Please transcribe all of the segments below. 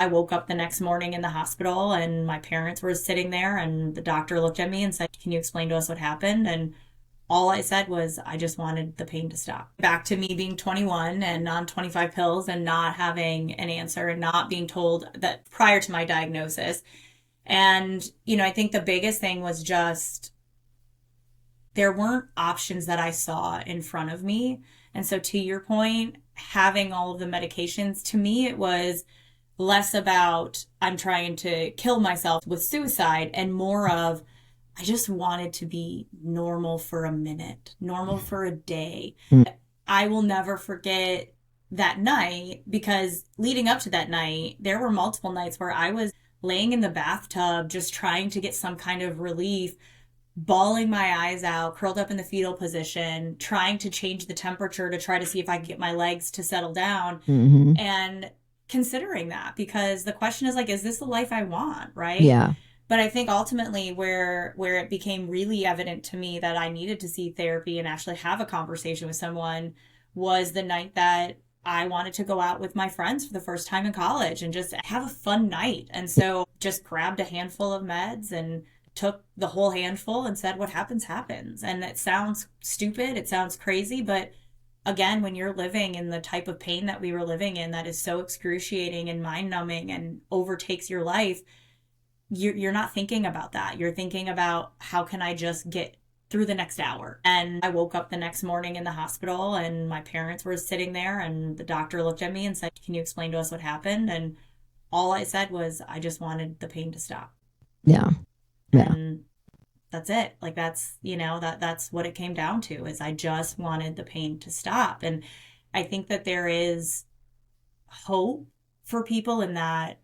I woke up the next morning in the hospital and my parents were sitting there and the doctor looked at me and said, "Can you explain to us what happened?" And all I said was, I just wanted the pain to stop. Back to me being 21 and on 25 pills and not having an answer and not being told that prior to my diagnosis. And, I think the biggest thing was just there weren't options that I saw in front of me. And so, to your point, having all of the medications, to me, it was less about I'm trying to kill myself with suicide and more of I just wanted to be normal for a minute, normal for a day. Mm. I will never forget that night because leading up to that night, there were multiple nights where I was laying in the bathtub just trying to get some kind of relief, bawling my eyes out, curled up in the fetal position, trying to change the temperature to try to see if I could get my legs to settle down. Mm-hmm. And considering that, because the question is like, is this the life I want? Right. Yeah. But I think ultimately where it became really evident to me that I needed to see therapy and actually have a conversation with someone was the night that I wanted to go out with my friends for the first time in college and just have a fun night. And so just grabbed a handful of meds and took the whole handful and said, what happens, happens. And it sounds stupid. It sounds crazy. But again, when you're living in the type of pain that we were living in, that is so excruciating and mind numbing and overtakes your life, you're not thinking about that. You're thinking about how can I just get through the next hour. And I woke up the next morning in the hospital and my parents were sitting there and the doctor looked at me and said, "Can you explain to us what happened?" And all I said was, I just wanted the pain to stop. Yeah. Yeah. And that's it. Like that's what it came down to is I just wanted the pain to stop. And I think that there is hope for people in that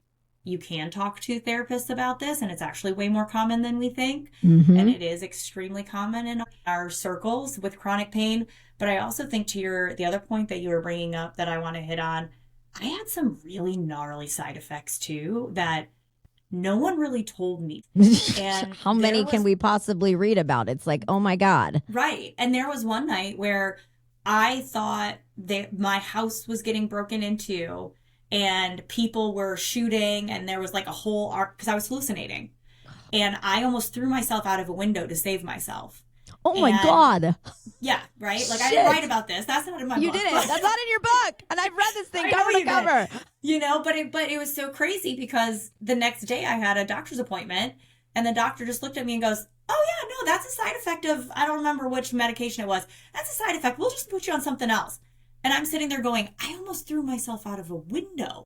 you can talk to therapists about this, and it's actually way more common than we think. Mm-hmm. And it is extremely common in our circles with chronic pain. But I also think to the other point that you were bringing up that I want to hit on, I had some really gnarly side effects too that no one really told me. And how many can we possibly read about? It's like, oh my God. Right. And there was one night where I thought that my house was getting broken into and people were shooting and there was like a whole arc because I was hallucinating. And I almost threw myself out of a window to save myself. Oh my God. Yeah, right? Like Shit. I didn't write about this. That's not in my book. You didn't. That's not in your book. And I've read this thing cover to cover. But it was so crazy because the next day I had a doctor's appointment and the doctor just looked at me and goes, "Oh yeah, no, that's a side effect of, I don't remember which medication it was. That's a side effect. We'll just put you on something else." And I'm sitting there going, I almost threw myself out of a window.